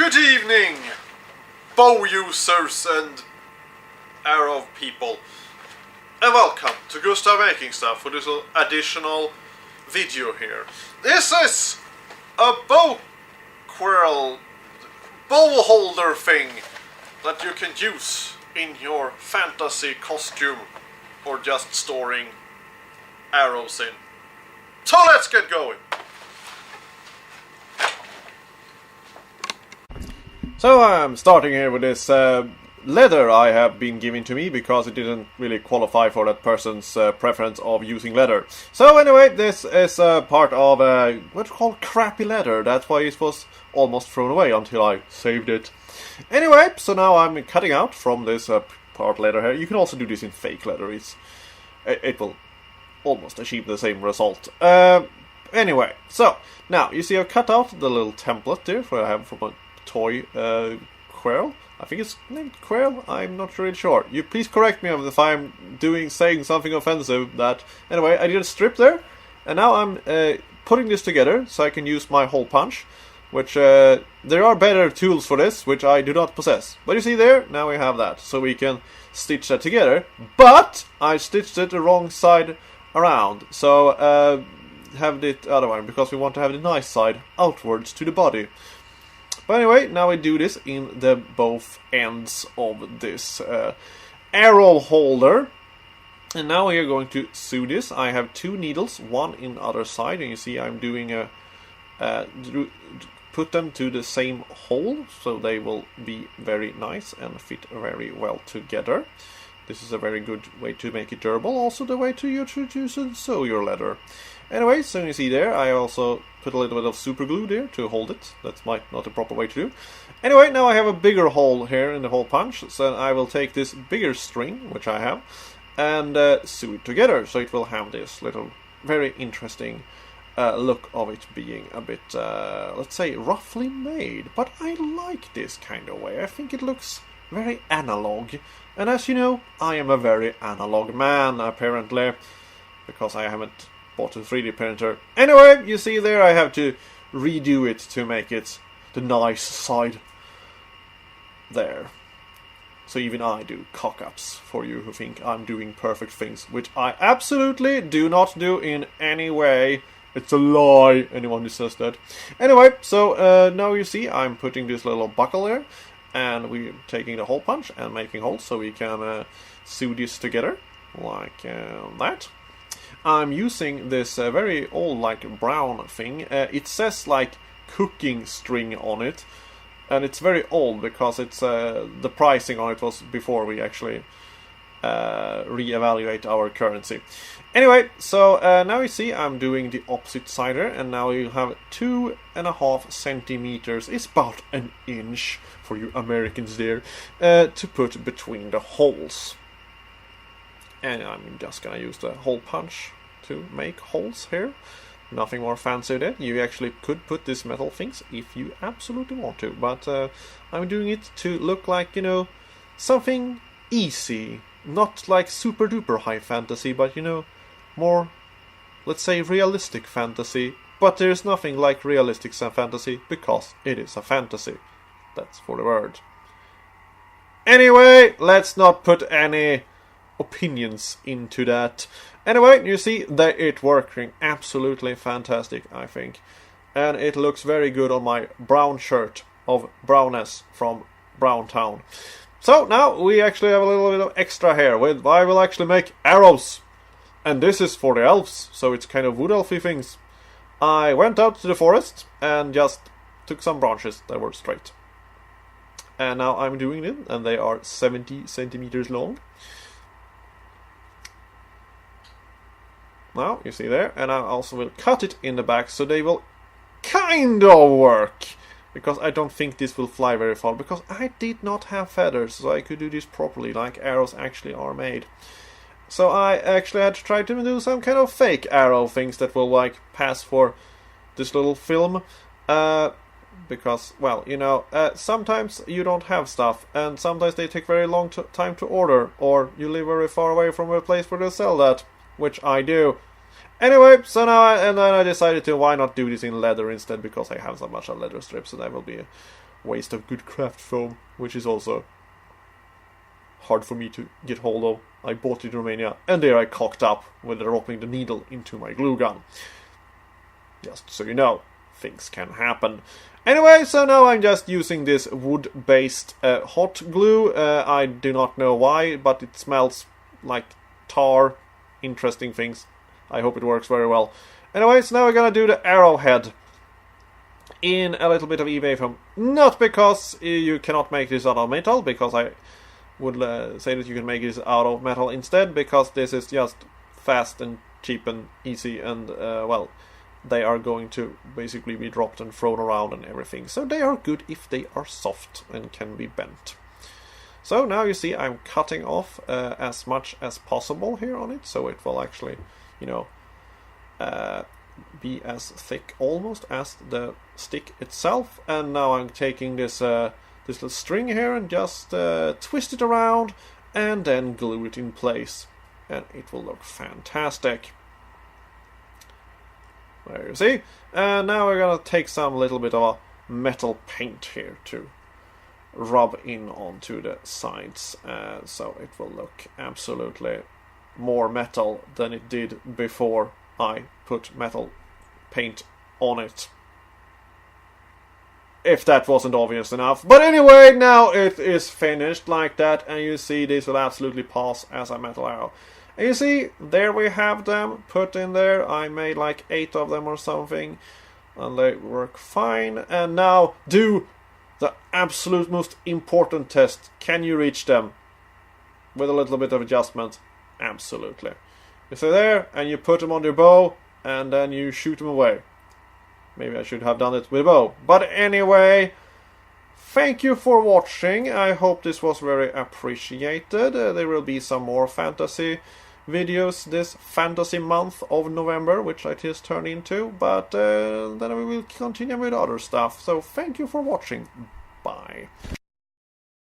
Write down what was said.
Good evening, bow users and arrow people, and welcome to Gustav Making Stuff for this additional video here. This is a bow holder thing that you can use in your fantasy costume or just storing arrows in. So let's get going. So I'm starting here with this leather I have been given to me because it didn't really qualify for that person's preference of using leather. So anyway, this is part of what's called crappy leather. That's why it was almost thrown away until I saved it. Anyway, so now I'm cutting out from this part leather here. You can also do this in fake leather. It will almost achieve the same result. Anyway, so now you see I've cut out the little template there where I have from a toy quail. I think it's named quail. I'm not really sure. You please correct me if I'm saying something offensive. That anyway, I did a strip there, and now I'm putting this together so I can use my hole punch. Which there are better tools for this, which I do not possess. But you see there, now we have that, so we can stitch that together. But I stitched it the wrong side around, so have the other one because we want to have the nice side outwards to the body. But anyway, now we do this in the both ends of this arrow holder. And now we are going to sew this. I have two needles, one in the other side, and you see I'm doing a put them to the same hole, so they will be very nice and fit very well together. This is a very good way to make it durable, also the way to use and sew your leather. Anyway, so you see there, I also put a little bit of super glue there to hold it. That's not the proper way to do. Anyway, now I have a bigger hole here in the hole punch, so I will take this bigger string, which I have, and sew it together, so it will have this little very interesting look of it being a bit, let's say, roughly made. But I like this kind of way. I think it looks very analog. And as you know, I am a very analog man, apparently, because I haven't bought a 3D printer. Anyway, you see there, I have to redo it to make it the nice side there. So even I do cock-ups for you who think I'm doing perfect things, which I absolutely do not do in any way. It's a lie, anyone who says that. Anyway, so now you see I'm putting this little buckle there, and we're taking the hole punch and making holes so we can sew this together, like that. I'm using this very old, like, brown thing. It says, like, cooking string on it, and it's very old because it's the pricing on it was before we actually reevaluate our currency. Anyway, so now you see I'm doing the opposite side here, and now you have 2.5 centimeters. It's about an inch for you Americans there to put between the holes. And I'm just gonna use the hole punch to make holes here. Nothing more fancy than that. You actually could put these metal things if you absolutely want to, but I'm doing it to look like, you know, something easy. Not like super duper high fantasy, but you know, more, let's say, realistic fantasy. But there's nothing like realistic fantasy because it is a fantasy. That's for the word. Anyway, let's not put any opinions into that. Anyway, you see that it's working absolutely fantastic, I think. And it looks very good on my brown shirt of brownness from Browntown. So now we actually have a little bit of extra here. I will actually make arrows. And this is for the elves, so it's kind of wood elfy things. I went out to the forest and just took some branches that were straight. And now I'm doing it, and they are 70 centimeters long. Now, you see there, and I also will cut it in the back so they will kind of work. Because I don't think this will fly very far, because I did not have feathers, so I could do this properly, like arrows actually are made. So I actually had to try to do some kind of fake arrow things that will, like, pass for this little film. Because, well, you know, sometimes you don't have stuff, and sometimes they take very long time to order, or you live very far away from a place where they sell that, which I do. Anyway, so now then I decided to why not do this in leather instead, because I have so much of leather strips, so that will be waste of good craft foam, which is also hard for me to get hold of. I bought it in Romania, and there I cocked up with dropping the needle into my glue gun. Just so you know, things can happen. Anyway, so now I'm just using this wood-based hot glue. I do not know why, but it smells like tar. Interesting things. I hope it works very well. Anyway, so now we're gonna do the arrowhead in a little bit of eBay foam. Not because you cannot make this out of metal, because I would say that you can make this out of metal instead, because this is just fast and cheap and easy, and well, they are going to basically be dropped and thrown around and everything. So they are good if they are soft and can be bent. So now you see I'm cutting off as much as possible here on it, so it will actually, you know, be as thick almost as the stick itself. And now I'm taking this this little string here and just twist it around and then glue it in place, and it will look fantastic. There you see. And now we're gonna take some little bit of a metal paint here to rub in onto the sides, so it will look absolutely more metal than it did before I put metal paint on it. If that wasn't obvious enough. But anyway, now it is finished like that, and you see this will absolutely pass as a metal arrow. And you see, there we have them put in there. I made like 8 of them or something, and they work fine. And now do the absolute most important test. Can you reach them? With a little bit of adjustment. Absolutely. You stay there, and you put them on your bow, and then you shoot them away. Maybe I should have done it with a bow. But anyway, thank you for watching. I hope this was very appreciated. There will be some more fantasy videos this fantasy month of November, which I just turned into. But then we will continue with other stuff. So thank you for watching. Bye.